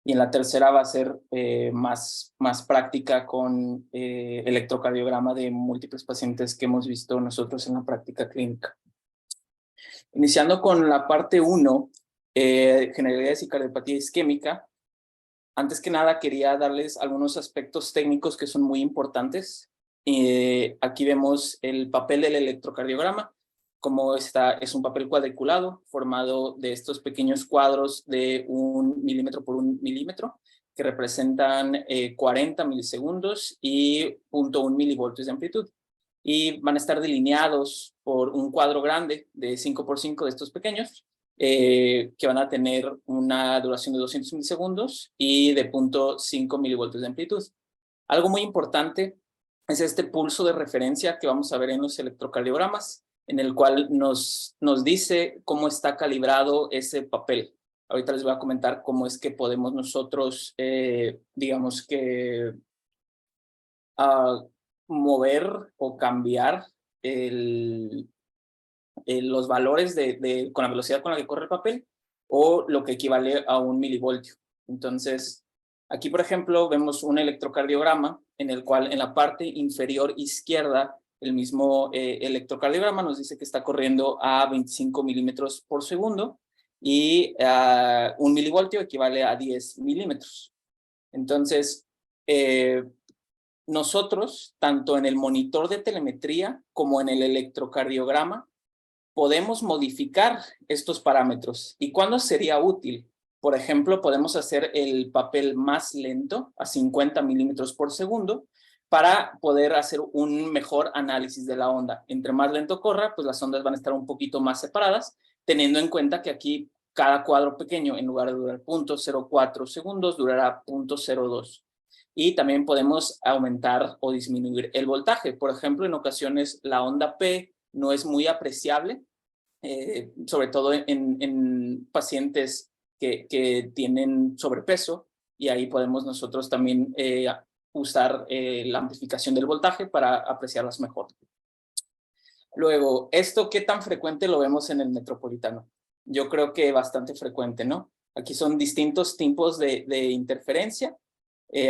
y en la tercera va a ser más práctica con electrocardiograma de múltiples pacientes que hemos visto nosotros en la práctica clínica. Iniciando con la parte 1, generalidades y cardiopatía isquémica. Antes que nada quería darles algunos aspectos técnicos que son muy importantes. Aquí vemos el papel del electrocardiograma, como es un papel cuadriculado formado de estos pequeños cuadros de 1 milímetro por 1 milímetro que representan 40 milisegundos y 0.1 milivoltios de amplitud. Y van a estar delineados por un cuadro grande de 5 por 5 de estos pequeños, que van a tener una duración de 200 milisegundos y de 0.5 milivoltios de amplitud. Algo muy importante es este pulso de referencia que vamos a ver en los electrocardiogramas, en el cual nos dice cómo está calibrado ese papel. Ahorita les voy a comentar cómo es que podemos nosotros, digamos que, mover o cambiar los valores con la velocidad con la que corre el papel o lo que equivale a 1 milivoltio. Entonces, aquí, por ejemplo, vemos un electrocardiograma en el cual en la parte inferior izquierda el mismo electrocardiograma nos dice que está corriendo a 25 milímetros por segundo y 1 milivoltio equivale a 10 milímetros. Entonces, nosotros, tanto en el monitor de telemetría como en el electrocardiograma, podemos modificar estos parámetros. ¿Y cuándo sería útil? Por ejemplo, podemos hacer el papel más lento, a 50 milímetros por segundo, para poder hacer un mejor análisis de la onda. Entre más lento corra, pues las ondas van a estar un poquito más separadas, teniendo en cuenta que aquí cada cuadro pequeño, en lugar de durar 0.04 segundos, durará 0.02. Y también podemos aumentar o disminuir el voltaje. Por ejemplo, en ocasiones la onda P no es muy apreciable, sobre todo en pacientes que tienen sobrepeso, y ahí podemos nosotros también usar la amplificación del voltaje para apreciarlas mejor. Luego, ¿esto qué tan frecuente lo vemos en el metropolitano? Yo creo que bastante frecuente, ¿no? Aquí son distintos tipos de interferencia.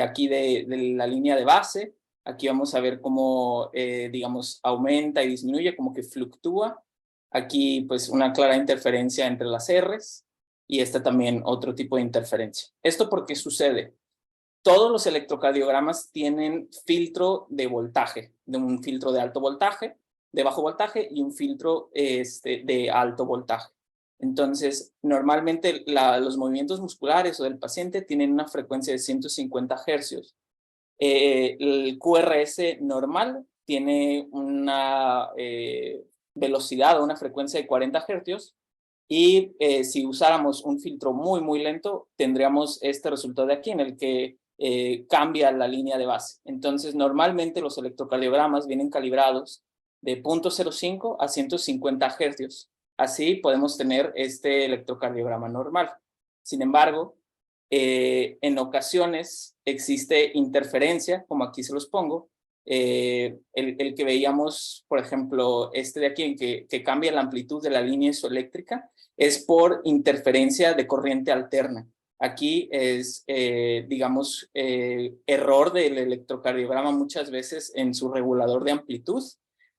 Aquí de la línea de base, aquí vamos a ver cómo, digamos, aumenta y disminuye, como que fluctúa. Aquí, pues, una clara interferencia entre las R's, y también otro tipo de interferencia. ¿Esto por qué sucede? Todos los electrocardiogramas tienen filtro de voltaje, de un filtro de alto voltaje, de bajo voltaje y un filtro de alto voltaje. Entonces, normalmente los movimientos musculares o del paciente tienen una frecuencia de 150 hercios. El QRS normal tiene una velocidad o una frecuencia de 40 hercios, y si usáramos un filtro muy, muy lento, tendríamos este resultado de aquí, en el que cambia la línea de base. Entonces, normalmente los electrocardiogramas vienen calibrados de 0.05 a 150 hercios. Así podemos tener este electrocardiograma normal. Sin embargo, en ocasiones existe interferencia, como aquí se los pongo. El que veíamos, por ejemplo, de aquí, en que cambia la amplitud de la línea isoeléctrica, es por interferencia de corriente alterna. Aquí es, digamos, error del electrocardiograma muchas veces en su regulador de amplitud.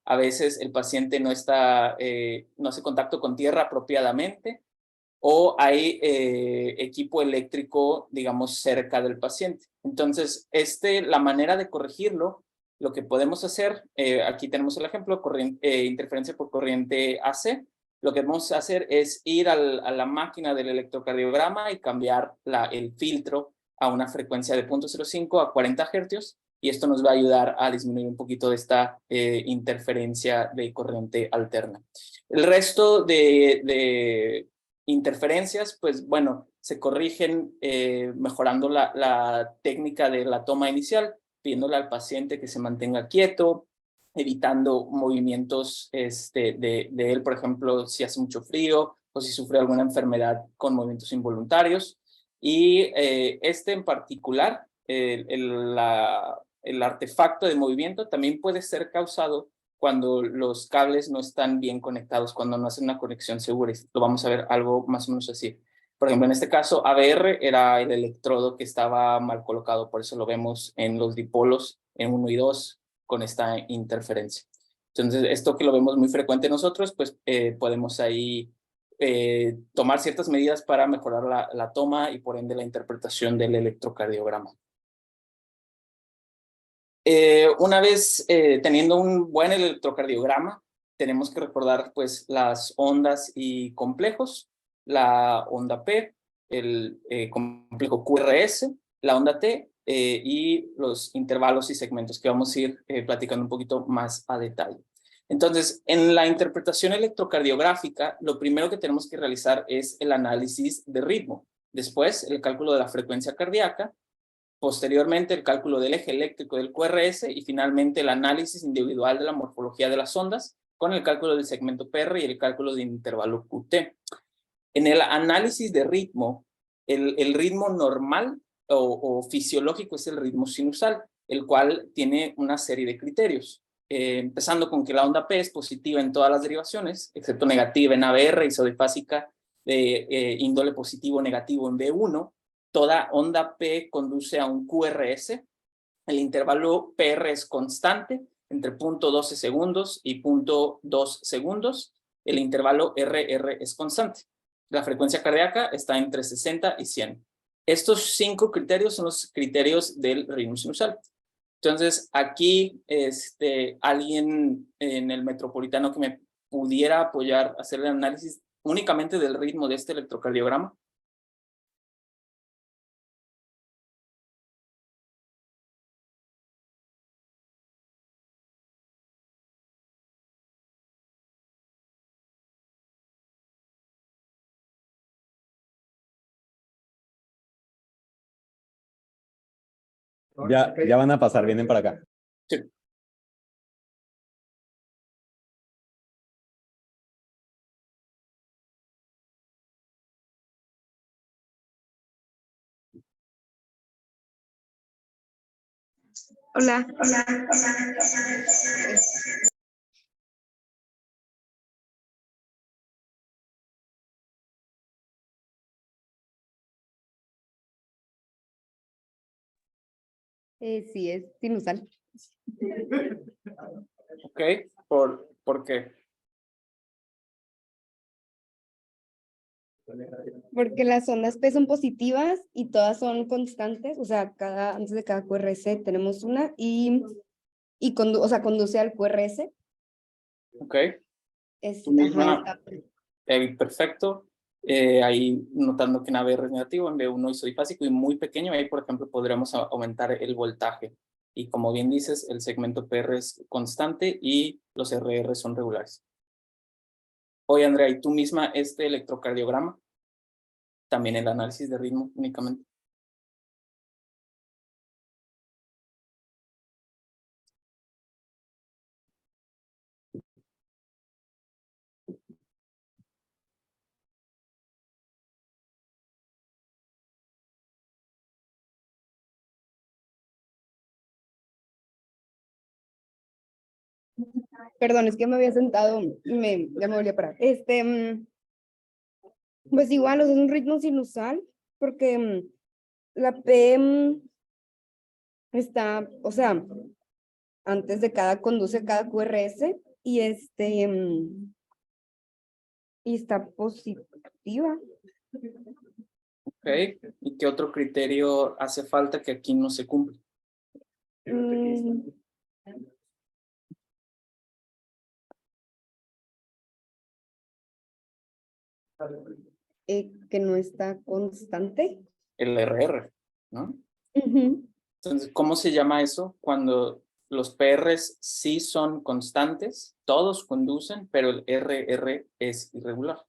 A veces el paciente no hace contacto con tierra apropiadamente, o hay equipo eléctrico, digamos, cerca del paciente. Entonces, la manera de corregirlo, lo que podemos hacer, aquí tenemos el ejemplo, interferencia por corriente AC. Lo que vamos a hacer es ir a la máquina del electrocardiograma y cambiar el filtro a una frecuencia de 0.05 a 40 hercios, y esto nos va a ayudar a disminuir un poquito de esta interferencia de corriente alterna. El resto de interferencias, pues bueno, se corrigen mejorando la técnica de la toma inicial, pidiéndole al paciente que se mantenga quieto, evitando movimientos de él, por ejemplo, si hace mucho frío o si sufre alguna enfermedad con movimientos involuntarios. Y en particular, el artefacto de movimiento también puede ser causado cuando los cables no están bien conectados, cuando no hacen una conexión segura. Lo vamos a ver algo más o menos así. Por ejemplo, en este caso, ABR era el electrodo que estaba mal colocado, por eso lo vemos en los dipolos en 1 y 2 con esta interferencia. Entonces, esto que lo vemos muy frecuente nosotros, pues podemos ahí tomar ciertas medidas para mejorar la toma y por ende la interpretación del electrocardiograma. Una vez teniendo un buen electrocardiograma, tenemos que recordar pues las ondas y complejos, la onda P, el complejo QRS, la onda T y los intervalos y segmentos que vamos a ir platicando un poquito más a detalle. Entonces, en la interpretación electrocardiográfica, lo primero que tenemos que realizar es el análisis de ritmo, después el cálculo de la frecuencia cardíaca, posteriormente el cálculo del eje eléctrico del QRS y finalmente el análisis individual de la morfología de las ondas con el cálculo del segmento PR y el cálculo del intervalo QT. En el análisis de ritmo, el ritmo normal o fisiológico es el ritmo sinusal, el cual tiene una serie de criterios. Empezando con que la onda P es positiva en todas las derivaciones, excepto negativa en ABR, isodifásica de índole positivo o negativo en B1. Toda onda P conduce a un QRS. El intervalo PR es constante entre 0.12 segundos y 0.2 segundos. El intervalo RR es constante. La frecuencia cardíaca está entre 60 y 100. Estos 5 criterios son los criterios del ritmo sinusal. Entonces, aquí alguien en el metropolitano que me pudiera apoyar a hacer el análisis únicamente del ritmo de este electrocardiograma. Ya van a pasar, vienen para acá. Sí. Hola. Sí, es sinusal. Ok, ¿por qué? Porque las ondas P son positivas y todas son constantes, o sea, antes de cada QRS tenemos una conduce al QRS. Ok. Es, Tú misma, está. perfecto. Ahí notando que en ABR es negativo, en B1 isodifásico y muy pequeño, ahí por ejemplo podríamos aumentar el voltaje. Y como bien dices, el segmento PR es constante y los RR son regulares. Oye, Andrea, ¿y tú misma este electrocardiograma? También el análisis de ritmo únicamente. Perdón, es que me había sentado y ya me volví a parar. Pues igual, o sea, es un ritmo sinusal, porque la P está, o sea, antes de conduce cada QRS y y está positiva. Ok, ¿y qué otro criterio hace falta que aquí no se cumple? Mm, que no está constante. El RR, ¿no? Ujú. Entonces, ¿cómo se llama eso? Cuando los PRs sí son constantes, todos conducen, pero el RR es irregular.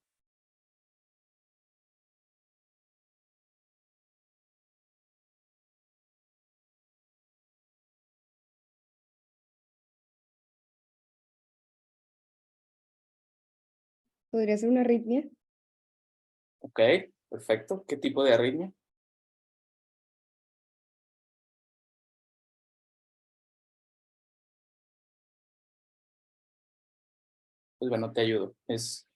Podría ser una arritmia. Ok, perfecto. ¿Qué tipo de arritmia? Pues bueno, te ayudo. Es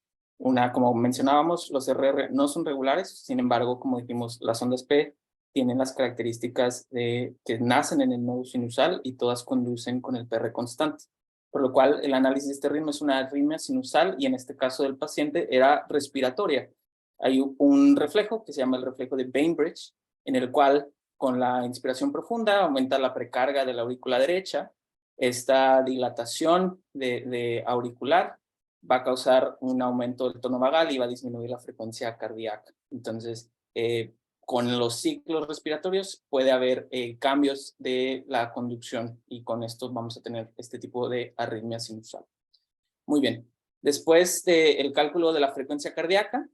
Como mencionábamos, los RR no son regulares, sin embargo, como dijimos, las ondas P tienen las características de que nacen en el nodo sinusal y todas conducen con el PR constante. Por lo cual, el análisis de este ritmo es una arritmia sinusal y en este caso del paciente era respiratoria. Hay un reflejo que se llama el reflejo de Bainbridge, en el cual con la inspiración profunda aumenta la precarga de la aurícula derecha. Esta dilatación de auricular va a causar un aumento del tono vagal y va a disminuir la frecuencia cardíaca. Entonces, con los ciclos respiratorios puede haber cambios de la conducción y con esto vamos a tener este tipo de arritmia sinusal. Muy bien. Después del cálculo de la frecuencia cardíaca,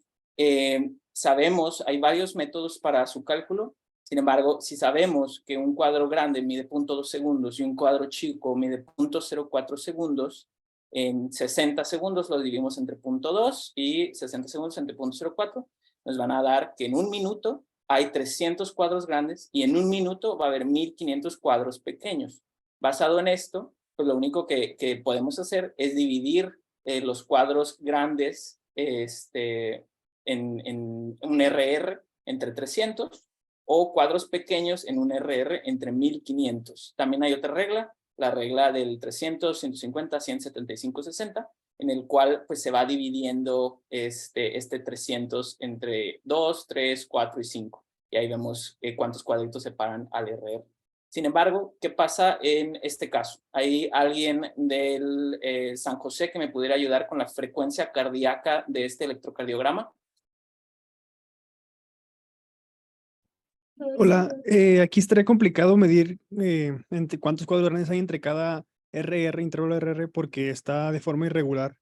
sabemos, hay varios métodos para su cálculo. Sin embargo, si sabemos que un cuadro grande mide 0.2 segundos y un cuadro chico mide 0.04 segundos, en 60 segundos lo dividimos entre 0.2 y 60 segundos entre 0.04, nos van a dar que en un minuto hay 300 cuadros grandes y en un minuto va a haber 1500 cuadros pequeños. Basado en esto, pues lo único que podemos hacer es dividir los cuadros grandes en un RR entre 300 o cuadros pequeños en un RR entre 1500. También hay otra regla, la regla del 300, 150, 175, 60, en el cual pues se va dividiendo este 300 entre 2, 3, 4 y 5. Y ahí vemos cuántos cuadritos separan al RR. Sin embargo, ¿qué pasa en este caso? ¿Hay alguien del San José que me pudiera ayudar con la frecuencia cardíaca de este electrocardiograma? Hola, aquí estaría complicado medir entre cuántos cuadros grandes hay entre cada RR, intervalo RR, porque está de forma irregular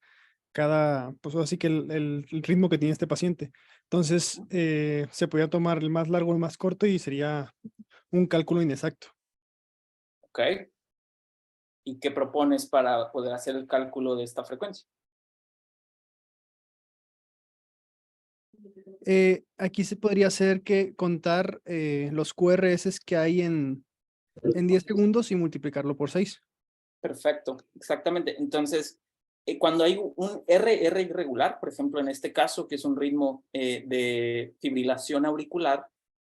pues así que el ritmo que tiene este paciente. Entonces, se podría tomar el más largo o el más corto y sería un cálculo inexacto. Ok. ¿Y qué propones para poder hacer el cálculo de esta frecuencia? Aquí se podría hacer que contar los QRS que hay en 10 segundos y multiplicarlo por 6. Perfecto, exactamente. Entonces, cuando hay un RR irregular, por ejemplo, en este caso, que es un ritmo de fibrilación auricular,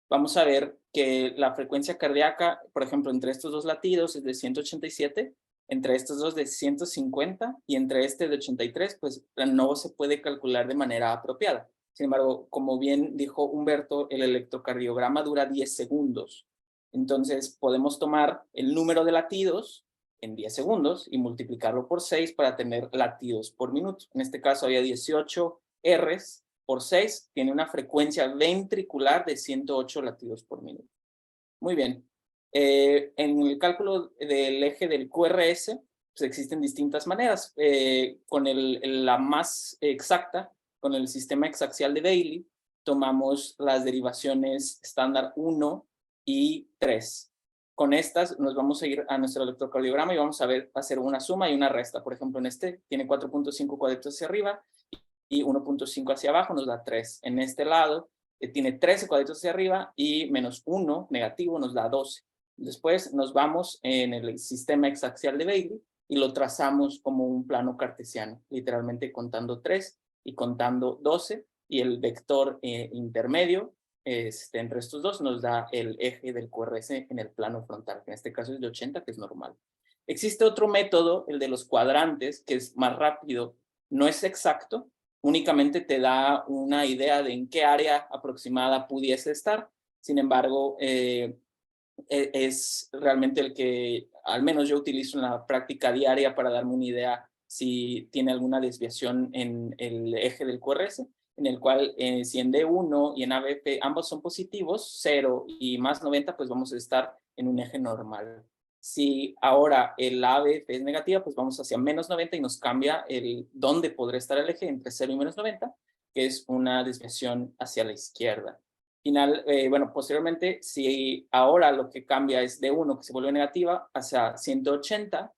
vamos a ver que la frecuencia cardíaca, por ejemplo, entre estos dos latidos es de 187, entre estos dos de 150 y entre este de 83, pues no se puede calcular de manera apropiada. Sin embargo, como bien dijo Humberto, el electrocardiograma dura 10 segundos. Entonces, podemos tomar el número de latidos en 10 segundos y multiplicarlo por 6 para tener latidos por minuto. En este caso había 18 Rs por 6, tiene una frecuencia ventricular de 108 latidos por minuto. Muy bien. En el cálculo del eje del QRS, pues existen distintas maneras. Con la más exacta, con el sistema exaxial de Bailey, tomamos las derivaciones estándar 1 y 3. Con estas nos vamos a ir a nuestro electrocardiograma y vamos a hacer una suma y una resta. Por ejemplo, en este tiene 4.5 cuadritos hacia arriba y 1.5 hacia abajo, nos da 3. En este lado tiene 13 cuadritos hacia arriba y menos 1 negativo nos da 12. Después nos vamos en el sistema exaxial de Bailey y lo trazamos como un plano cartesiano, literalmente contando 3 y contando 12, y el vector intermedio entre estos dos nos da el eje del QRS en el plano frontal, que en este caso es de 80, que es normal. Existe otro método, el de los cuadrantes, que es más rápido, no es exacto, únicamente te da una idea de en qué área aproximada pudiese estar. Sin embargo, es realmente el que al menos yo utilizo en la práctica diaria para darme una idea si tiene alguna desviación en el eje del QRS, en el cual si en D1 y en ABP ambos son positivos, 0 y más 90, pues vamos a estar en un eje normal. Si ahora el ABF es negativa, pues vamos hacia menos 90 y nos cambia dónde podrá estar el eje entre 0 y menos 90, que es una desviación hacia la izquierda. Bueno, posteriormente, si ahora lo que cambia es de 1, que se vuelve negativa, hacia 180,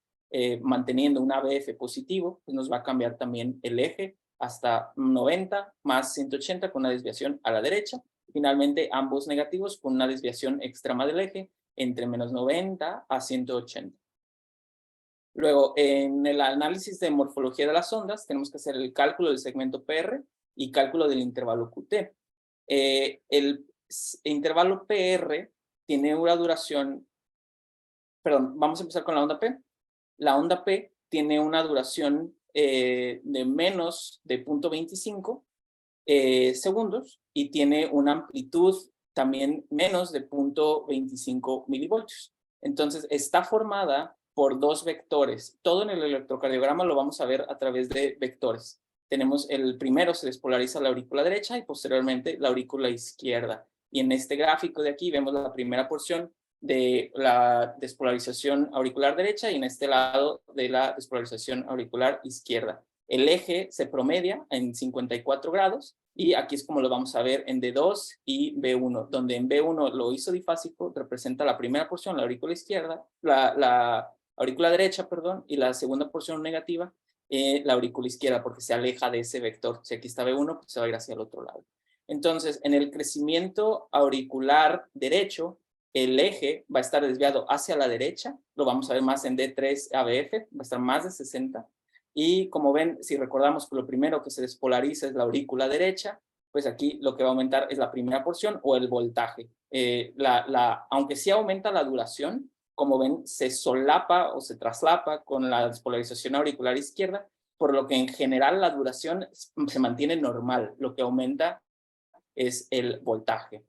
manteniendo un ABF positivo, pues nos va a cambiar también el eje hasta 90 más 180 con una desviación a la derecha. Finalmente, ambos negativos con una desviación extrema del eje entre menos 90 a 180. Luego, en el análisis de morfología de las ondas, tenemos que hacer el cálculo del segmento PR y cálculo del intervalo QT. El intervalo PR tiene una duración, perdón, vamos a empezar con la onda P. La onda P tiene una duración de menos de 0.25 segundos y tiene una amplitud también menos de 0.25 milivoltios. Entonces, está formada por dos vectores. Todo en el electrocardiograma lo vamos a ver a través de vectores. Tenemos el primero, se despolariza la aurícula derecha y posteriormente la aurícula izquierda. Y en este gráfico de aquí vemos la primera porción de la despolarización auricular derecha y en este lado de la despolarización auricular izquierda. El eje se promedia en 54 grados y aquí es como lo vamos a ver en D2 y B1, donde en B1 lo isodifásico representa la primera porción, la aurícula izquierda, la aurícula derecha, perdón, y la segunda porción negativa, la aurícula izquierda, porque se aleja de ese vector. Si aquí está B1, pues se va a ir hacia el otro lado. Entonces, en el crecimiento auricular derecho, el eje va a estar desviado hacia la derecha, lo vamos a ver más en D3 ABF, va a estar más de 60. Y como ven, si recordamos que lo primero que se despolariza es la aurícula derecha, pues aquí lo que va a aumentar es la primera porción o el voltaje. Aunque sí aumenta la duración, como ven, se solapa o se traslapa con la despolarización auricular izquierda, por lo que en general la duración se mantiene normal. Lo que aumenta es el voltaje.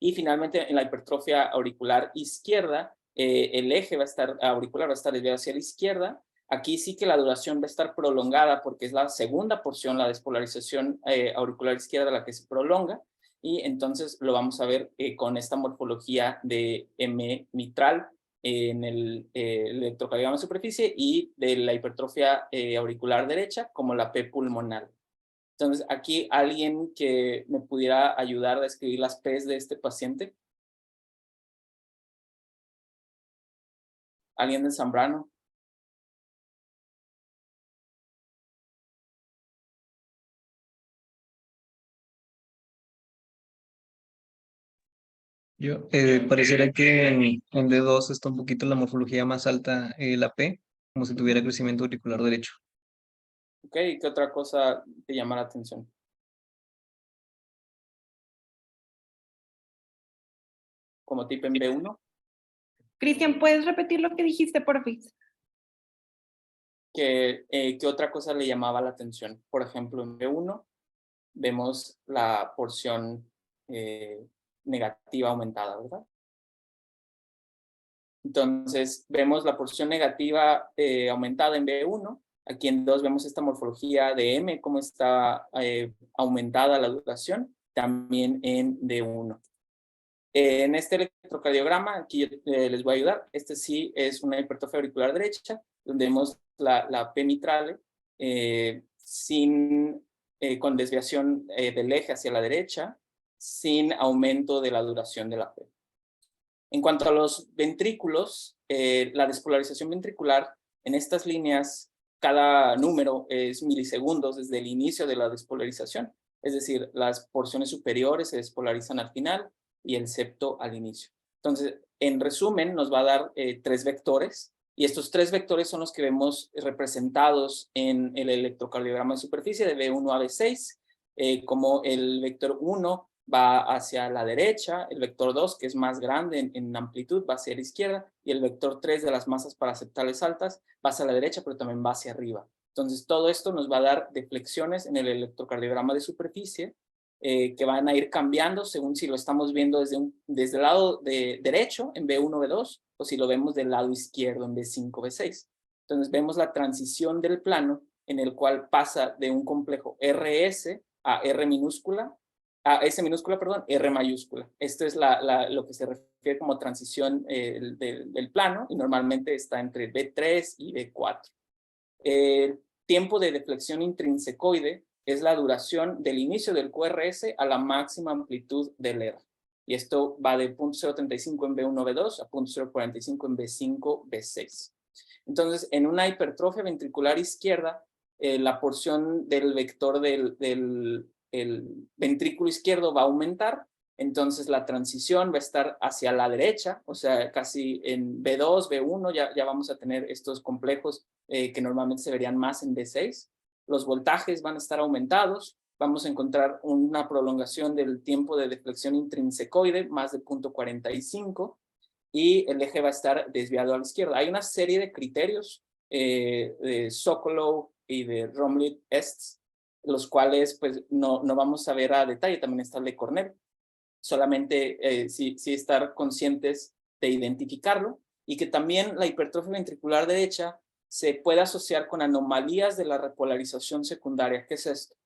Y finalmente, en la hipertrofia auricular izquierda, el eje auricular va a estar desviado hacia la izquierda. Aquí sí que la duración va a estar prolongada porque es la segunda porción, la despolarización auricular izquierda, la que se prolonga. Y entonces lo vamos a ver con esta morfología de M mitral en el electrocardiograma de superficie y de la hipertrofia auricular derecha como la P pulmonar. Entonces, aquí alguien que me pudiera ayudar a describir las P's de este paciente. ¿Alguien de Zambrano? Pareciera que en D2 está un poquito la morfología más alta, la P, como si tuviera crecimiento auricular derecho. Ok, ¿qué otra cosa te llama la atención? Como tipo en B1. Cristian, ¿puedes repetir lo que dijiste, porfis? ¿Qué otra cosa le llamaba la atención? Por ejemplo, en B1 vemos la porción negativa aumentada, ¿verdad? Entonces, vemos la porción negativa aumentada en B1. Aquí en 2 vemos esta morfología de M, cómo está aumentada la duración, también en D1. En este electrocardiograma, aquí yo, les voy a ayudar. Este sí es una hipertrofia auricular derecha, donde vemos la P mitral con desviación del eje hacia la derecha, sin aumento de la duración de la P. En cuanto a los ventrículos, la despolarización ventricular, en estas líneas, cada número es milisegundos desde el inicio de la despolarización. Es decir, las porciones superiores se despolarizan al final y el septo al inicio. Entonces, en resumen, nos va a dar 3 vectores, y estos 3 vectores son los que vemos representados en el electrocardiograma de superficie de B1 a B6, como el vector 1 va hacia la derecha, el vector 2, que es más grande en amplitud, va hacia la izquierda, y el vector 3 de las masas paraceptales altas va hacia la derecha, pero también va hacia arriba. Entonces, todo esto nos va a dar deflexiones en el electrocardiograma de superficie, que van a ir cambiando según si lo estamos viendo desde el lado derecho en B1, B2, o si lo vemos del lado izquierdo en B5, B6. Entonces vemos la transición del plano en el cual pasa de un complejo RS a R minúscula, a S minúscula, perdón, R mayúscula. Esto es lo que se refiere como transición del plano, y normalmente está entre B3 y B4. El tiempo de deflexión intrinsecoide es la duración del inicio del QRS a la máxima amplitud del R. Y esto va de 0.035 en B1, B2 a 0.045 en B5, B6. Entonces, en una hipertrofia ventricular izquierda, la porción del vector del ventrículo izquierdo va a aumentar. Entonces la transición va a estar hacia la derecha, o sea, casi en B2, B1, ya vamos a tener estos complejos que normalmente se verían más en B6. Los voltajes van a estar aumentados, vamos a encontrar una prolongación del tiempo de deflexión intrínsecoide, más de 0.45, y el eje va a estar desviado a la izquierda. Hay una serie de criterios de Sokolov y de Romlit-Est, los cuales pues no vamos a ver a detalle, también está el de Cornell. Solamente sí estar conscientes de identificarlo, y que también la hipertrofia ventricular derecha se puede asociar con anomalías de la repolarización secundaria. ¿Qué es esto?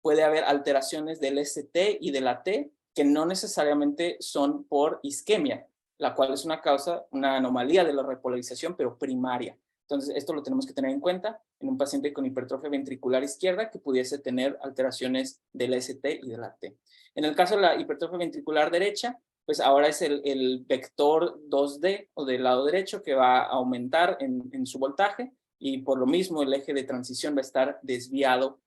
Puede haber alteraciones del ST y de la T que no necesariamente son por isquemia, la cual es una anomalía de la repolarización, pero primaria. Entonces, esto lo tenemos que tener en cuenta en un paciente con hipertrofia ventricular izquierda que pudiese tener alteraciones del ST y de la T. En el caso de la hipertrofia ventricular derecha, pues ahora es el vector 2D o del lado derecho que va a aumentar en su voltaje, y por lo mismo el eje de transición va a estar desviado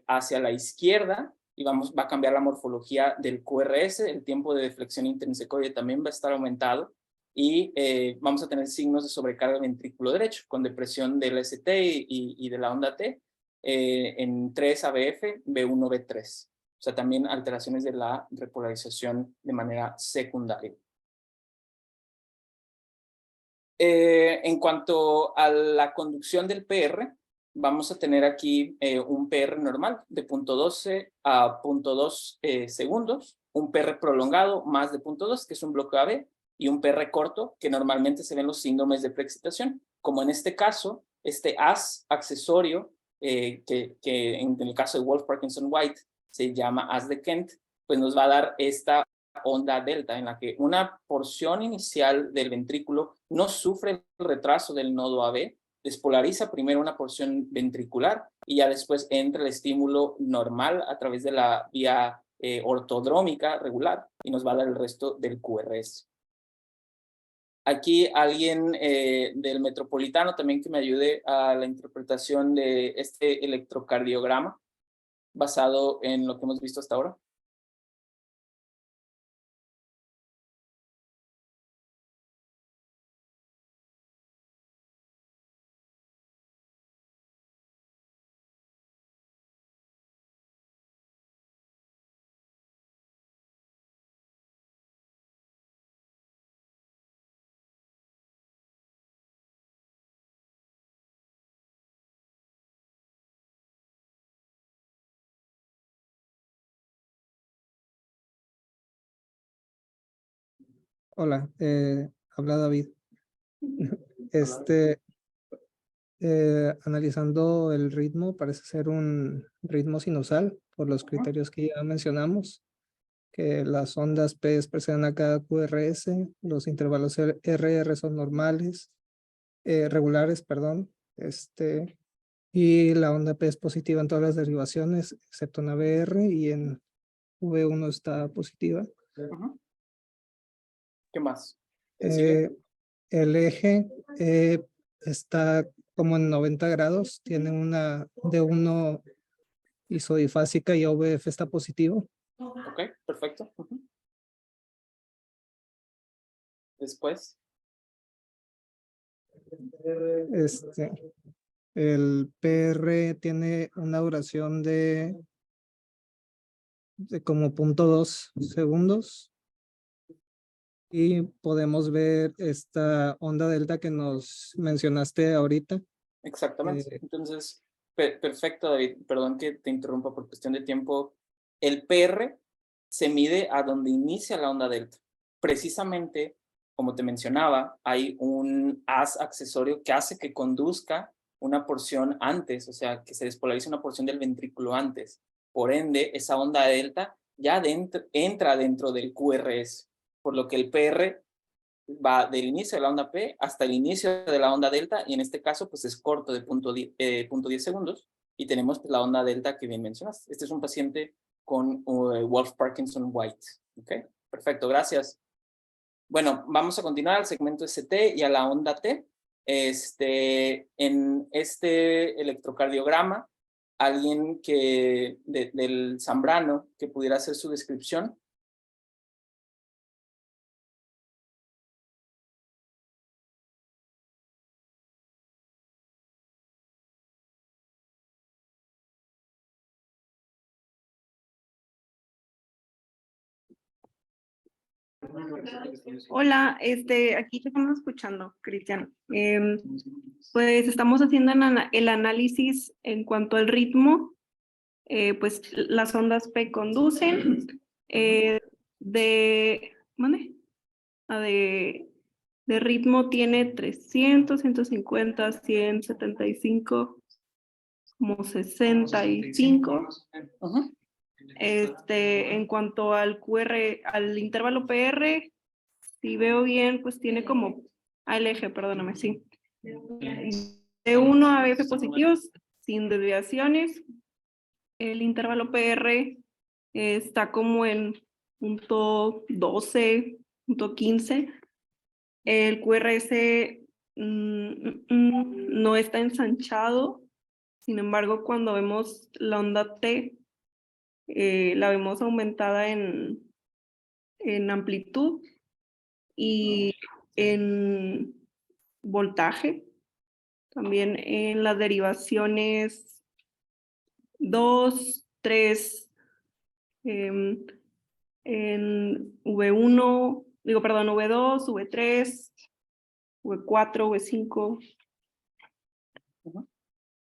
hacia la izquierda, y va a cambiar la morfología del QRS, el tiempo de deflexión intrínsecoide también va a estar aumentado, y vamos a tener signos de sobrecarga del ventrículo derecho, con depresión del ST y de la onda T en 3 ABF, B1, B3. O sea, también alteraciones de la repolarización de manera secundaria. En cuanto a la conducción del PR, vamos a tener aquí un PR normal de 0.12 a 0.2 segundos, un PR prolongado más de 0.2, que es un bloqueo AB, y un PR corto, que normalmente se ven los síndromes de preexcitación, como en este caso, este AS accesorio, que en el caso de Wolff-Parkinson-White se llama AS de Kent, pues nos va a dar esta onda delta, en la que una porción inicial del ventrículo no sufre el retraso del nodo AB, despolariza primero una porción ventricular y ya después entra el estímulo normal a través de la vía ortodrómica regular, y nos va a dar el resto del QRS. Aquí alguien del Metropolitano también que me ayude a la interpretación de este electrocardiograma basado en lo que hemos visto hasta ahora. Hola, habla David. Analizando el ritmo, parece ser un ritmo sinusal por los criterios que ya mencionamos, que las ondas P expresan a cada QRS, los intervalos RR son normales, regulares, perdón, y la onda P es positiva en todas las derivaciones, excepto en ABR, y en V1 está positiva. ¿Qué más? El eje está como en 90 grados, tiene una D1 isodifásica y OVF está positivo. Ok, perfecto. Después. El PR tiene una duración de como 0.2 segundos. Y podemos ver esta onda delta que nos mencionaste ahorita. Exactamente. Entonces, perfecto, David. Perdón que te interrumpa por cuestión de tiempo. El PR se mide a donde inicia la onda delta. Precisamente, como te mencionaba, hay un AS accesorio que hace que conduzca una porción antes, o sea, que se despolarice una porción del ventrículo antes. Por ende, esa onda delta ya entra dentro del QRS, por lo que el PR va del inicio de la onda P hasta el inicio de la onda delta, y en este caso pues es corto de 0.10 segundos, y tenemos pues, la onda delta que bien mencionaste. Este es un paciente con Wolff-Parkinson-White. ¿Ok? Perfecto, gracias. Bueno, vamos a continuar al segmento ST y a la onda T. En este electrocardiograma, alguien del Zambrano que pudiera hacer su descripción. Hola, aquí te estamos escuchando, Cristian. Pues estamos haciendo el análisis en cuanto al ritmo. Pues las ondas P conducen ¿mande? De ritmo tiene 300, 150, 100, 75, como 65. Ujú. En cuanto al QR, al intervalo PR, si veo bien, pues tiene como al eje, perdóname, sí. De 1 a F positivos, sin desviaciones. El intervalo PR está como en punto 12, punto 15. El QRS no está ensanchado. Sin embargo, cuando vemos la onda T, la vemos aumentada en amplitud y en voltaje. También en las derivaciones 2, 3, en V1, V2, V3, V4, V5.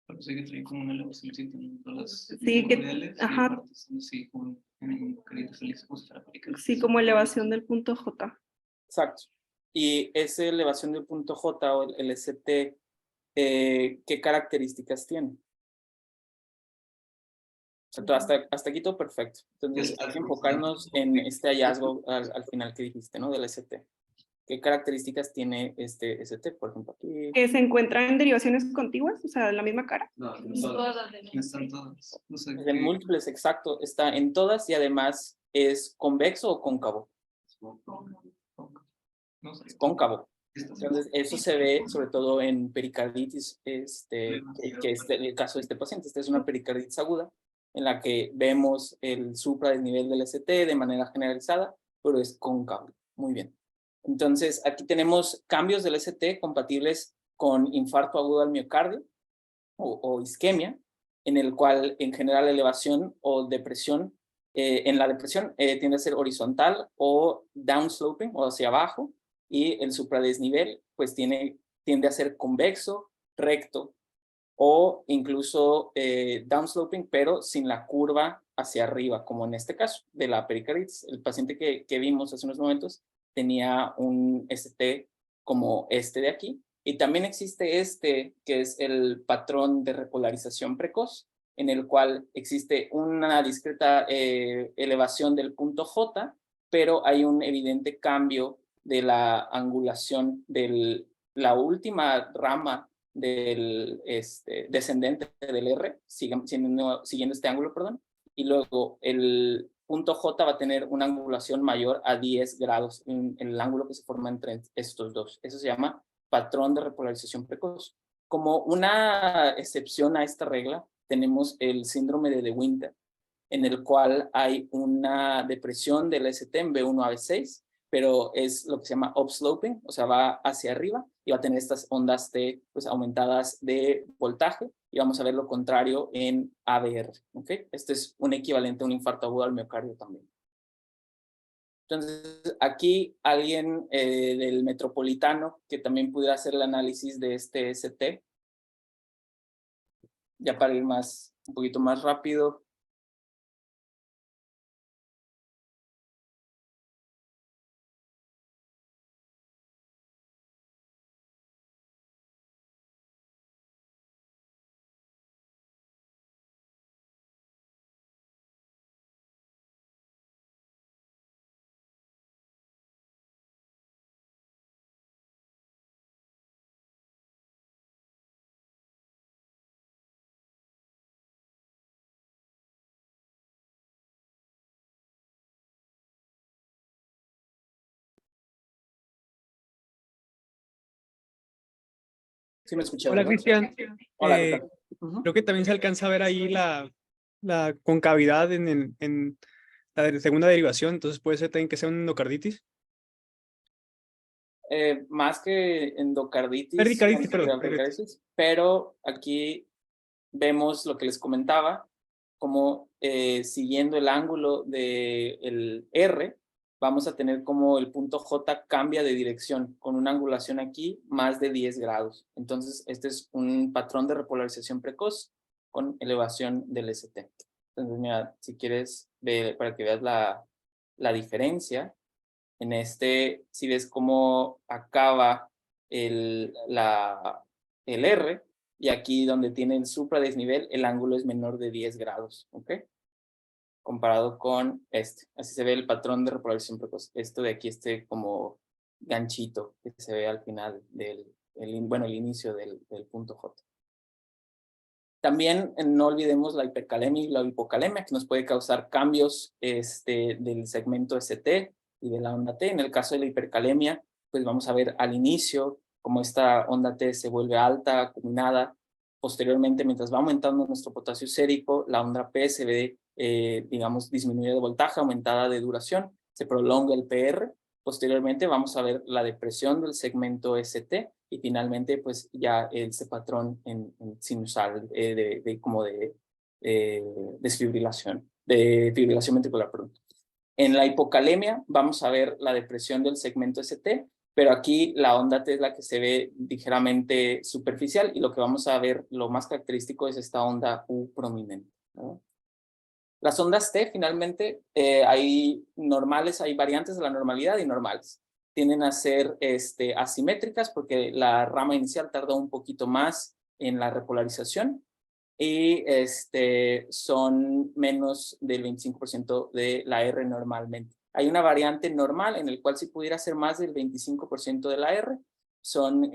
Parece que trae como una elevación en todas las Sí, que, vectoriales y ajá, aparte son así como en caritas felices como si fuera película. sí, como elevación del punto J. Exacto. Y esa elevación del punto J o el ST, ¿qué características tiene? O sea, hasta aquí todo perfecto. Entonces, hay que enfocarnos en este hallazgo al final que dijiste, ¿no? Del ST. ¿Qué características tiene este ST? Por ejemplo, aquí. Que se encuentran en derivaciones contiguas, o sea, de la misma cara. No, están todas. No sé En múltiples, exacto. Está en todas y además es convexo o cóncavo. no sé. Es cóncavo. Entonces, eso se ve sobre todo en pericarditis, que es el caso de este paciente. Esta es una pericarditis aguda en la que vemos el supradesnivel del ST de manera generalizada, pero es cóncavo. Muy bien. Entonces, aquí tenemos cambios del ST compatibles con infarto agudo al miocardio o isquemia, en el cual en general elevación o depresión, en la depresión tiende a ser horizontal o downsloping o hacia abajo, y el supradesnivel pues tiende a ser convexo, recto o incluso downsloping, pero sin la curva hacia arriba, como en este caso de la pericarditis. El paciente que vimos hace unos momentos tenía un ST como este de aquí, y también existe este, que es el patrón de repolarización precoz, en el cual existe una discreta elevación del punto J, pero hay un evidente cambio de la angulación de la última rama del descendente del R, siguiendo este ángulo, perdón, y luego el punto J va a tener una angulación mayor a 10 grados en el ángulo que se forma entre estos dos. Eso se llama patrón de repolarización precoz. Como una excepción a esta regla, tenemos el síndrome de De Winter, en el cual hay una depresión del ST en B1 a B6, pero es lo que se llama upsloping, o sea, va hacia arriba y va a tener estas ondas T pues, aumentadas de voltaje, y vamos a ver lo contrario en ABR. ¿Okay? Este es un equivalente a un infarto agudo al miocardio también. Entonces, aquí alguien del Metropolitano que también pudiera hacer el análisis de este ST, ya para ir un poquito más rápido. Sí me escuché, Hola, ¿verdad? Cristian. Hola, ¿qué tal? Creo que también se alcanza a ver ahí la concavidad en la segunda derivación, entonces puede ser también que sea una endocarditis. Más que endocarditis, Pericarditis, perdón. pericarditis, pero aquí vemos lo que les comentaba, como siguiendo el ángulo del R, vamos a tener como el punto J cambia de dirección con una angulación aquí más de 10 grados. Entonces, este es un patrón de repolarización precoz con elevación del ST. Entonces, mira, si quieres, para que veas la diferencia, en este, si ves cómo acaba el R, y aquí donde tiene el supradesnivel, el ángulo es menor de 10 grados, ¿ok? Comparado con este. Así se ve el patrón de repolarización precoz. Esto de aquí, como ganchito que se ve al final del, el inicio del punto J. También no olvidemos la hipercalemia y la hipocalemia, que nos puede causar cambios del segmento ST y de la onda T. En el caso de la hipercalemia, pues vamos a ver al inicio cómo esta onda T se vuelve alta, acuminada. Posteriormente, mientras va aumentando nuestro potasio sérico, la onda P se ve, digamos, disminuida de voltaje, aumentada de duración, se prolonga el PR. Posteriormente vamos a ver la depresión del segmento ST y finalmente pues ya ese patrón en sinusal de desfibrilación, de fibrilación ventricular, perdón. En la hipocalemia vamos a ver la depresión del segmento ST, pero aquí la onda T es la que se ve ligeramente superficial y lo que vamos a ver, lo más característico es esta onda U prominente, ¿no? Las ondas T finalmente hay normales, hay variantes de la normalidad y normales. Tienden a ser asimétricas porque la rama inicial tarda un poquito más en la repolarización y son menos del 25% de la R normalmente. Hay una variante normal en el cual si pudiera ser más del 25% de la R. Son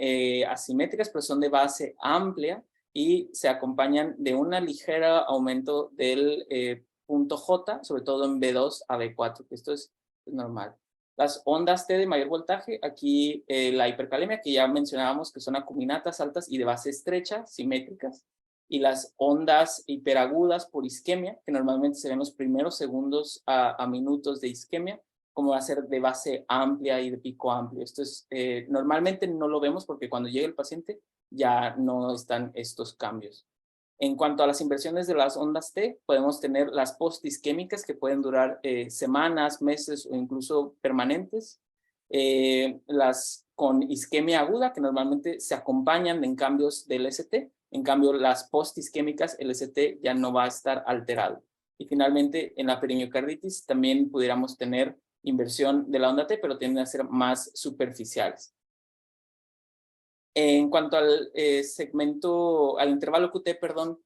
asimétricas, pero son de base amplia y se acompañan de un ligero aumento del punto J, sobre todo en B2 a B4, que esto es normal. Las ondas T de mayor voltaje, aquí la hipercalemia, que ya mencionábamos que son acuminatas altas y de base estrecha, simétricas, y las ondas hiperagudas por isquemia, que normalmente se ven los primeros segundos a minutos de isquemia, como va a ser de base amplia y de pico amplio. Esto es, normalmente no lo vemos porque cuando llega el paciente ya no están estos cambios. En cuanto a las inversiones de las ondas T, podemos tener las postisquémicas que pueden durar semanas, meses o incluso permanentes. Las con isquemia aguda, que normalmente se acompañan en cambios del ST. En cambio, las postisquémicas, el ST ya no va a estar alterado. Y finalmente, en la perimiocarditis también pudiéramos tener inversión de la onda T, pero tienden a ser más superficiales. En cuanto al al intervalo QT, perdón,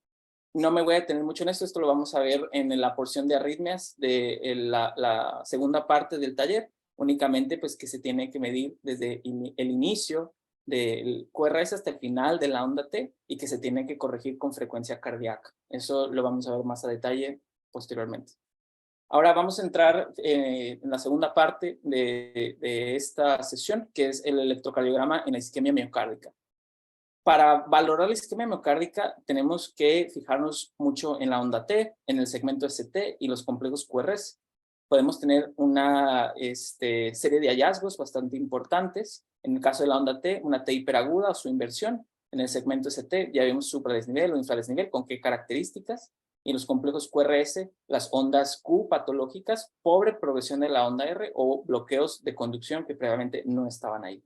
no me voy a detener mucho en esto lo vamos a ver en la porción de arritmias de la segunda parte del taller, únicamente pues que se tiene que medir desde el inicio del QRS hasta el final de la onda T y que se tiene que corregir con frecuencia cardíaca. Eso lo vamos a ver más a detalle posteriormente. Ahora vamos a entrar en la segunda parte de esta sesión, que es el electrocardiograma en la isquemia miocárdica. Para valorar la isquemia miocárdica tenemos que fijarnos mucho en la onda T, en el segmento ST y los complejos QRS. Podemos tener una serie de hallazgos bastante importantes. En el caso de la onda T, una T hiperaguda o su inversión. En el segmento ST ya vemos supradesnivel o infradesnivel, con qué características. Y los complejos QRS, las ondas Q patológicas, pobre progresión de la onda R o bloqueos de conducción que previamente no estaban ahí.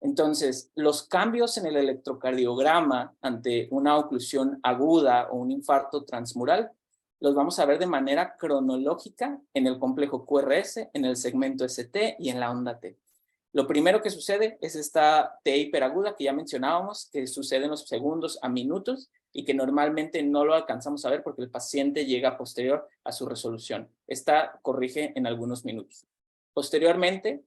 Entonces, los cambios en el electrocardiograma ante una oclusión aguda o un infarto transmural los vamos a ver de manera cronológica en el complejo QRS, en el segmento ST y en la onda T. Lo primero que sucede es esta T hiperaguda que ya mencionábamos, que sucede en los segundos a minutos y que normalmente no lo alcanzamos a ver porque el paciente llega posterior a su resolución. Esta corrige en algunos minutos. Posteriormente,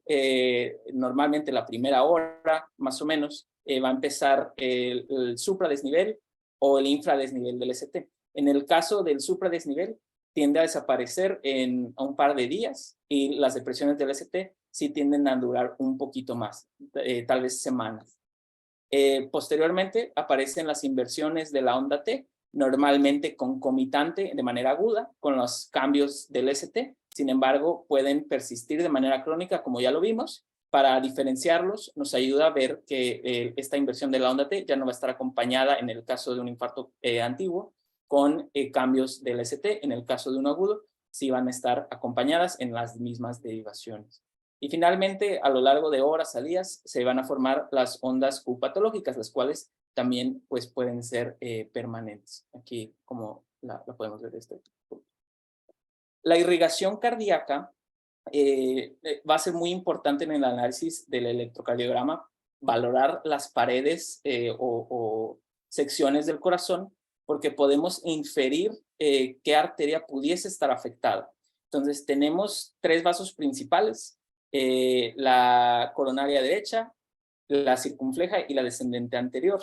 normalmente la primera hora, más o menos, va a empezar el supradesnivel o el infradesnivel del ST. En el caso del supradesnivel, tiende a desaparecer a un par de días y las depresiones del ST sí tienden a durar un poquito más, tal vez semanas. Posteriormente, aparecen las inversiones de la onda T, normalmente concomitante de manera aguda con los cambios del ST. Sin embargo, pueden persistir de manera crónica, como ya lo vimos. Para diferenciarlos, nos ayuda a ver que esta inversión de la onda T ya no va a estar acompañada, en el caso de un infarto antiguo, con cambios del ST, en el caso de un agudo, sí van a estar acompañadas en las mismas derivaciones. Y finalmente, a lo largo de horas a días, se van a formar las ondas Q patológicas, las cuales también pues, pueden ser permanentes. Aquí, como la podemos ver de este punto. La irrigación cardíaca va a ser muy importante en el análisis del electrocardiograma, valorar las paredes o secciones del corazón, porque podemos inferir qué arteria pudiese estar afectada. Entonces, tenemos 3 vasos principales, la coronaria derecha, la circunfleja y la descendente anterior.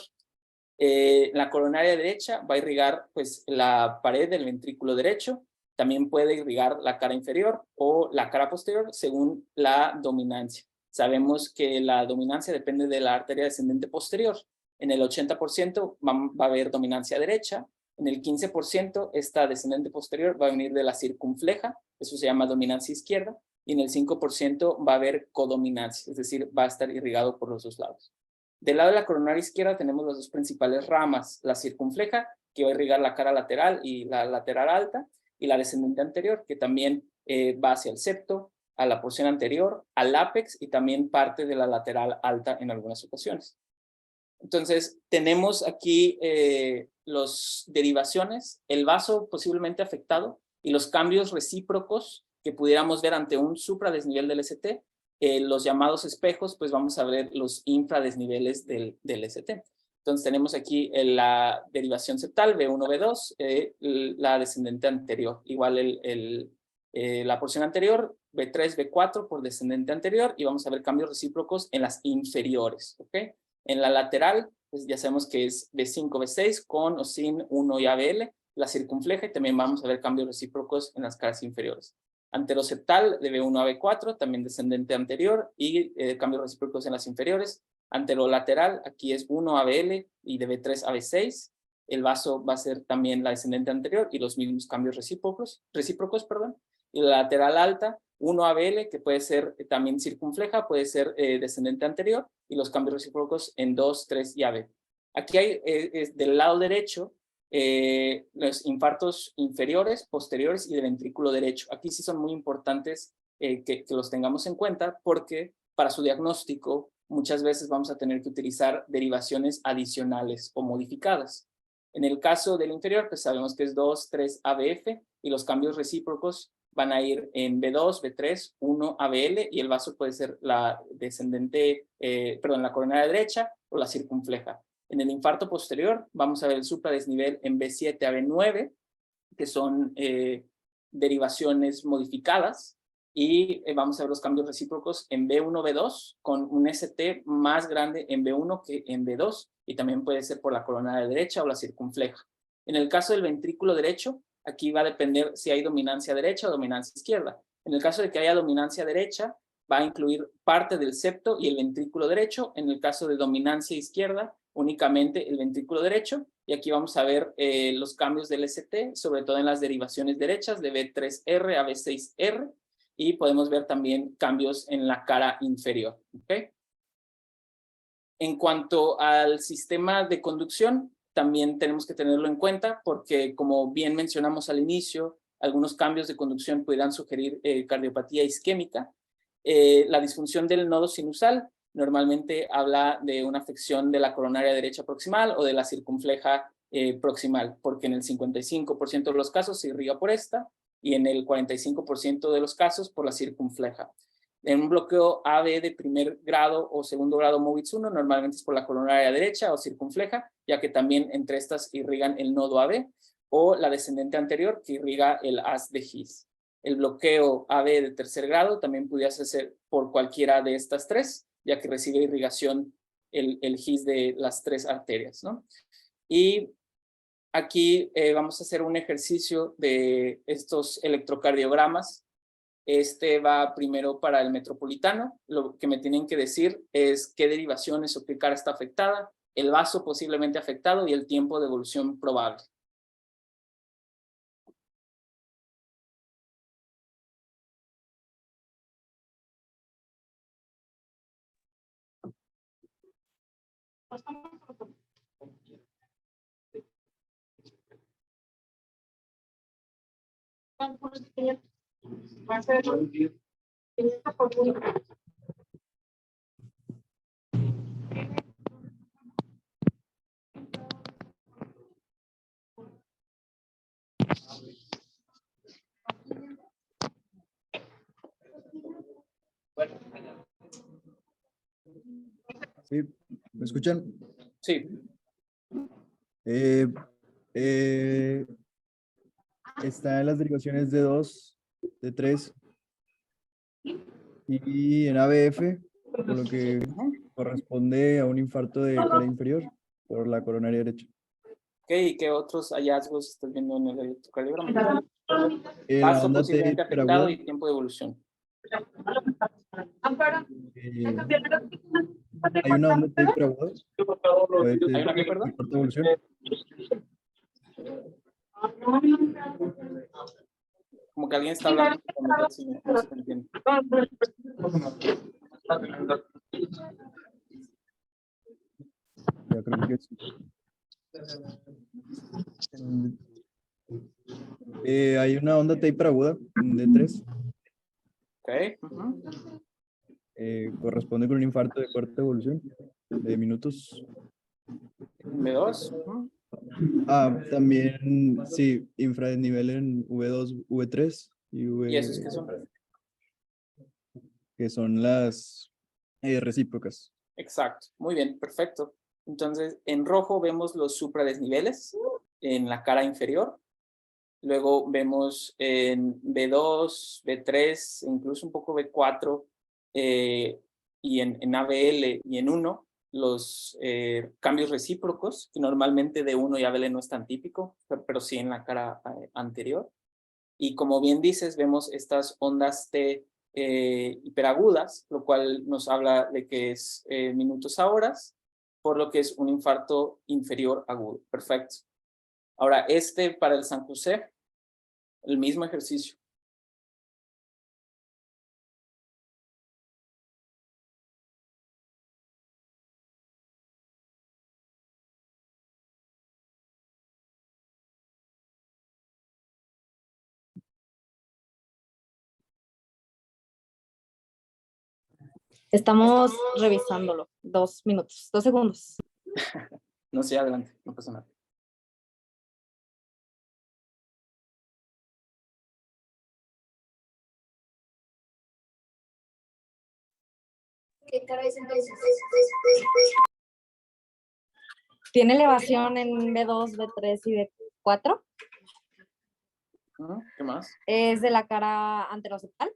La coronaria derecha va a irrigar pues, la pared del ventrículo derecho, también puede irrigar la cara inferior o la cara posterior según la dominancia. Sabemos que la dominancia depende de la arteria descendente posterior. En el 80% va a haber dominancia derecha, en el 15% esta descendente posterior va a venir de la circunfleja, eso se llama dominancia izquierda, y en el 5% va a haber codominancia, es decir, va a estar irrigado por los 2 lados. Del lado de la coronaria izquierda tenemos las 2 principales ramas, la circunfleja, que va a irrigar la cara lateral y la lateral alta, y la descendente anterior, que también va hacia el septo, a la porción anterior, al ápex y también parte de la lateral alta en algunas ocasiones. Entonces, tenemos aquí las derivaciones, el vaso posiblemente afectado y los cambios recíprocos que pudiéramos ver ante un supradesnivel del ST. Los llamados espejos, pues vamos a ver los infradesniveles del ST. Entonces tenemos aquí la derivación septal, B1, B2, la descendente anterior, igual la porción anterior, B3, B4 por descendente anterior, y vamos a ver cambios recíprocos en las inferiores, ¿ok? En la lateral, pues ya sabemos que es B5, B6 con o sin 1 y ABL, la circunfleja, y también vamos a ver cambios recíprocos en las caras inferiores. Anteroseptal de B1 a B4, también descendente anterior, y cambios recíprocos en las inferiores. Anterolateral, aquí es 1 ABL y de B3 a B6. El vaso va a ser también la descendente anterior y los mismos cambios recíprocos. Y la lateral alta, 1 ABL, que puede ser también circunfleja, puede ser descendente anterior, y los cambios recíprocos en 2, 3 y AB. Aquí hay del lado derecho los infartos inferiores, posteriores y de ventrículo derecho. Aquí sí son muy importantes que los tengamos en cuenta, porque para su diagnóstico muchas veces vamos a tener que utilizar derivaciones adicionales o modificadas. En el caso del inferior, pues sabemos que es 2, 3 ABF, y los cambios recíprocos van a ir en B2, B3, 1 ABL, y el vaso puede ser la descendente, la coronaria derecha o la circunfleja. En el infarto posterior vamos a ver el supradesnivel en B7 a B9, que son derivaciones modificadas, y vamos a ver los cambios recíprocos en B1, B2, con un ST más grande en B1 que en B2, y también puede ser por la coronaria derecha o la circunfleja. En el caso del ventrículo derecho, aquí va a depender si hay dominancia derecha o dominancia izquierda. En el caso de que haya dominancia derecha, va a incluir parte del septo y el ventrículo derecho. En el caso de dominancia izquierda, únicamente el ventrículo derecho, y aquí vamos a ver los cambios del ST, sobre todo en las derivaciones derechas de B3R a B6R, y podemos ver también cambios en la cara inferior. ¿Okay? En cuanto al sistema de conducción, también tenemos que tenerlo en cuenta, porque como bien mencionamos al inicio, algunos cambios de conducción pudieran sugerir cardiopatía isquémica. La disfunción del nodo sinusal normalmente habla de una afección de la coronaria derecha proximal o de la circunfleja proximal, porque en el 55% de los casos se irriga por esta, y en el 45% de los casos por la circunfleja. En un bloqueo AB de primer grado o segundo grado Movitz 1, normalmente es por la coronaria derecha o circunfleja, ya que también entre estas irrigan el nodo AB, o la descendente anterior, que irriga el haz de His. El bloqueo AB de tercer grado también pudiera ser por cualquiera de estas 3, ya que recibe irrigación el His de las 3 arterias, ¿no? Y aquí vamos a hacer un ejercicio de estos electrocardiogramas. Este va primero para el metropolitano. Lo que me tienen que decir es qué derivaciones o qué cara está afectada, el vaso posiblemente afectado y el tiempo de evolución probable. Sí, ¿me escuchan? Sí, Eh, eh, está en las derivaciones de 2, de 3 y en ABF, por lo que corresponde a un infarto de cara inferior por la coronaria derecha. ok, ¿y qué otros hallazgos estás viendo en el electrocardiograma? La Paso onda T posiblemente afectado hiperaguda, y tiempo de evolución. hay una onda T hiperaguda, puede ser ¿Hay una qué, perdón? de corta evolución. Como que alguien está hablando, pero no se entiende. Ya creo que sí. Hay una onda T hiperaguda de 3, Ok, ujú. corresponde con un infarto de corta evolución de minutos. B2, ujú. También, sí, infradesnivel en V2, V3 y ¿Y esos qué son? que son las recíprocas. Exacto, muy bien, perfecto. Entonces, en rojo vemos los supradesniveles en la cara inferior. Luego vemos en B2, B3, incluso un poco B4, y en ABL y en 1, los cambios recíprocos, que normalmente de 1 y ABL no es tan típico, pero sí en la cara anterior. Y como bien dices, vemos estas ondas T hiperagudas, lo cual nos habla de que es minutos a horas, por lo que es un infarto inferior agudo. Perfecto. Ahora, para el San José, el mismo ejercicio. Estamos revisándolo. 2 minutos, 2 segundos. No sé, adelante, no pasa nada. ¿Qué cara es entonces? ¿Tiene elevación en B2, B3 y B4? ¿Qué más? Es de la cara anterociptal.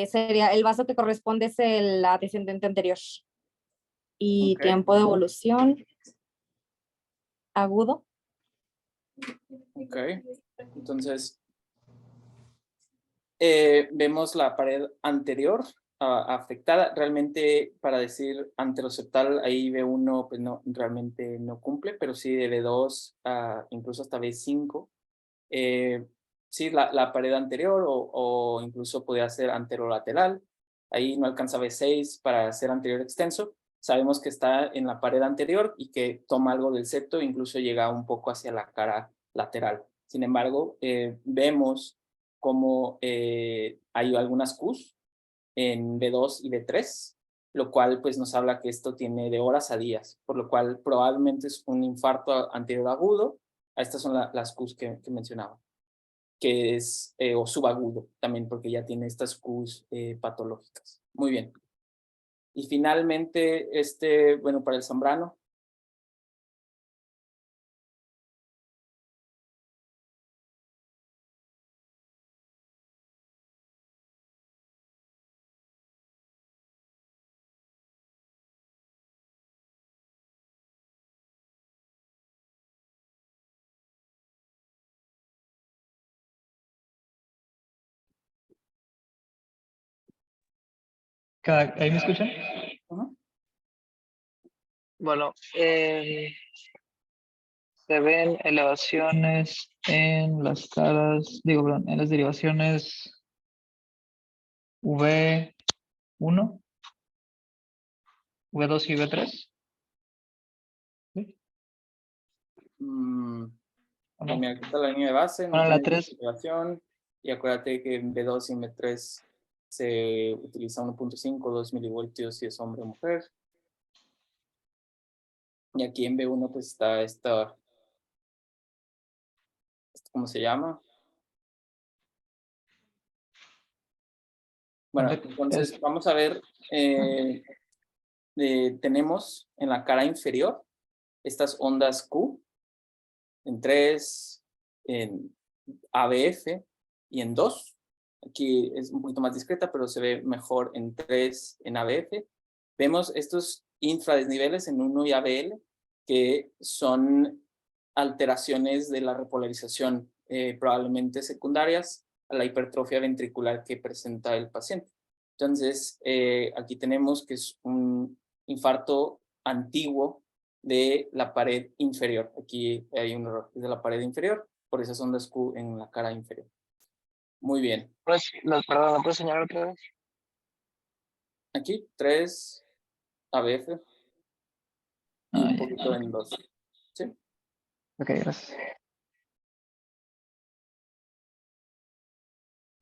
Sería el vaso que corresponde es el descendente anterior. Y Ok. tiempo de evolución agudo. Ok, entonces vemos la pared anterior afectada. Realmente para decir anteroceptal, ahí B1 pues no, realmente no cumple, pero sí de B2 incluso hasta B5. Sí, la pared anterior o incluso podría ser anterolateral. Ahí no alcanza B6 para ser anterior extenso. Sabemos que está en la pared anterior y que toma algo del septo, incluso llega un poco hacia la cara lateral. Sin embargo, vemos como hay algunas Qs en B2 y B3, lo cual pues nos habla que esto tiene de horas a días, por lo cual probablemente es un infarto anterior agudo. Estas son las Qs que mencionaba, que es, o subagudo también, porque ya tiene estas Qs patológicas. Muy bien. Y finalmente, bueno, para el Zambrano. ¿Ahí me escuchan? Uh-huh. Bueno, se ven elevaciones en las caras, perdón, en las derivaciones V1, V2 y V3. ¿Sí? Mira, aquí está la línea de base, no Bueno, la tiene 3. justificación, y acuérdate que en B2 y en B3 se utiliza 1.5, 2 milivoltios si es hombre o mujer. Y aquí en B1 pues está esta, ¿cómo se llama? Bueno, entonces vamos a ver, tenemos en la cara inferior estas ondas Q en 3, en ABF y en 2. Aquí es un poquito más discreta, pero se ve mejor en 3 en ABF. Vemos estos infradesniveles en 1 y ABL, que son alteraciones de la repolarización, probablemente secundarias a la hipertrofia ventricular que presenta el paciente. Entonces, aquí tenemos que es un infarto antiguo de la pared inferior. Aquí hay un error, es de la pared inferior, por esas ondas Q en la cara inferior. Muy bien. Pues, perdón, ¿me puedes señalar otra vez? Aquí, 3 ABF y un poquito en 2. ¿Sí? Ok, gracias.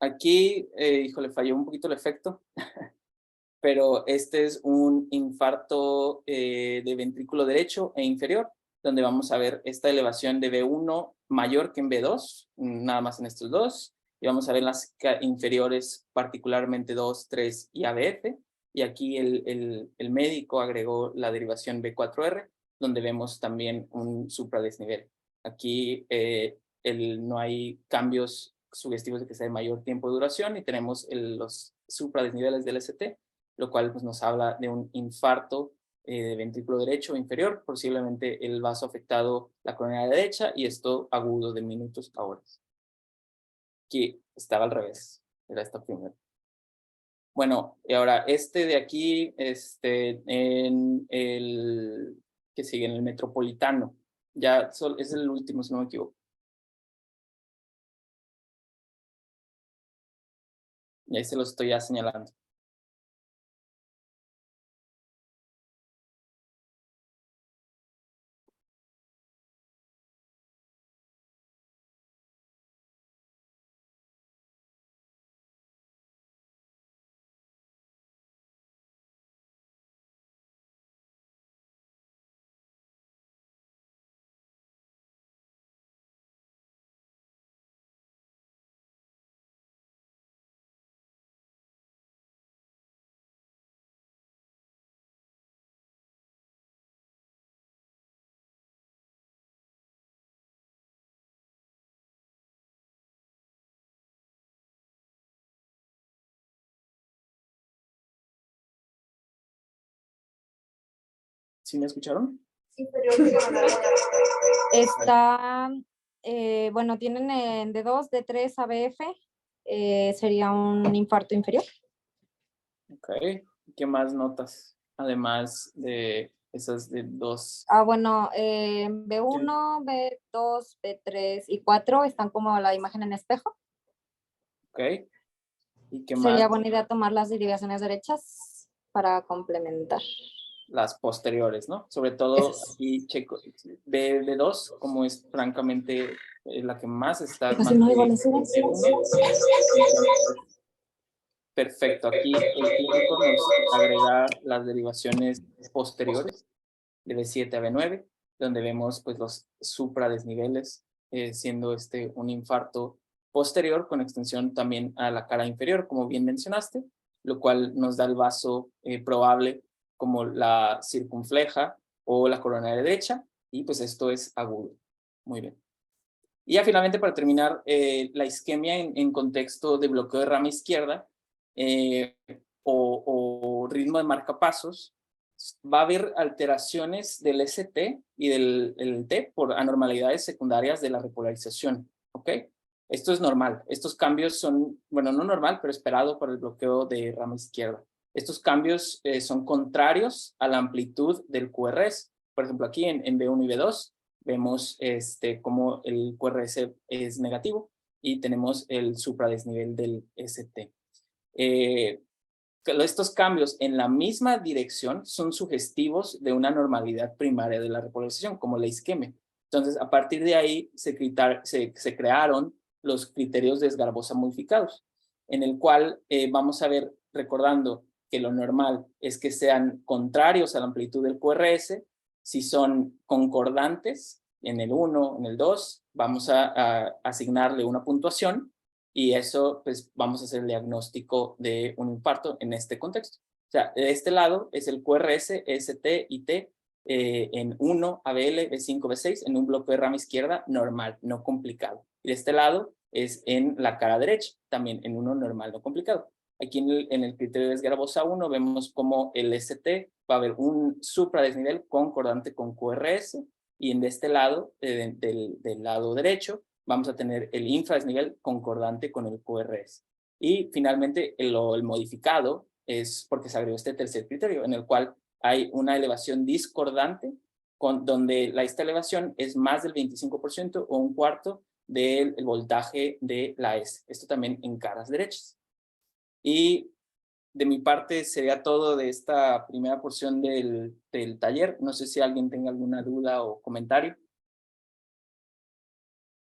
Aquí, híjole, falló un poquito el efecto, pero este es un infarto de ventrículo derecho e inferior, donde vamos a ver esta elevación de B1 mayor que en B2, nada más en estos dos, y vamos a ver las inferiores, particularmente 2, 3 y ABF, y aquí el médico agregó la derivación B4R, donde vemos también un supradesnivel. Aquí no hay cambios sugestivos de que sea de mayor tiempo de duración, y tenemos los supradesniveles del ST, lo cual pues, nos habla de un infarto de ventrículo derecho inferior, posiblemente el vaso afectado la coronaria derecha, y esto agudo de minutos a horas. Aquí estaba al revés, era esta primera. Bueno, y ahora este de aquí, en el que sigue, en el metropolitano, ya es el último, si no me equivoco. Y ahí se lo estoy ya señalando. ¿Sí me escucharon? Está, bueno, tienen en D2, D3, ABF, sería un infarto inferior. Ok. ¿Qué más notas? Además de esas de 2. Bueno, B1, B2, B3 y 4 están como la imagen en espejo. Ok. ¿Y qué más? Sería buena idea tomar las derivaciones derechas para complementar. Las posteriores, ¿no? Sobre todo aquí checo B2, como es francamente la que más está. Perfecto, aquí el clínico nos agrega las derivaciones posteriores de B7 a B9, donde vemos pues los supradesniveles, siendo un infarto posterior con extensión también a la cara inferior, como bien mencionaste, lo cual nos da el vaso probable como la circunfleja o la coronaria derecha, y pues esto es agudo. Muy bien. Y ya finalmente, para terminar, la isquemia en contexto de bloqueo de rama izquierda o ritmo de marcapasos, va a haber alteraciones del ST y del T por anormalidades secundarias de la repolarización, ¿ok? Esto es normal. Estos cambios son, bueno, no normal, pero esperado por el bloqueo de rama izquierda. Estos cambios son contrarios a la amplitud del QRS. Por ejemplo, aquí en B1 y B2 vemos cómo el QRS es negativo y tenemos el supradesnivel del ST. Estos cambios en la misma dirección son sugestivos de una normalidad primaria de la repolarización, como la isquemia. Entonces, a partir de ahí se crearon los criterios de Esgarbosa modificados, en el cual vamos a ver, recordando que lo normal es que sean contrarios a la amplitud del QRS. Si son concordantes en el 1, en el 2, vamos a asignarle una puntuación y eso, pues, vamos a hacer el diagnóstico de un infarto en este contexto. O sea, de este lado es el QRS, ST y T en 1, ABL, B5, B6, en un bloque de rama izquierda normal, no complicado. Y de este lado es en la cara derecha, también en uno normal, no complicado. Aquí en el criterio de Esgarbosa 1 vemos como el ST va a haber un supradesnivel concordante con QRS y en este lado, del lado derecho, vamos a tener el infradesnivel concordante con el QRS. Y finalmente el modificado es porque se agregó este tercer criterio en el cual hay una elevación discordante donde esta elevación es más del 25% o un cuarto del voltaje de la S. Esto también en caras derechas. Y de mi parte sería todo de esta primera porción del taller. No sé si alguien tenga alguna duda o comentario.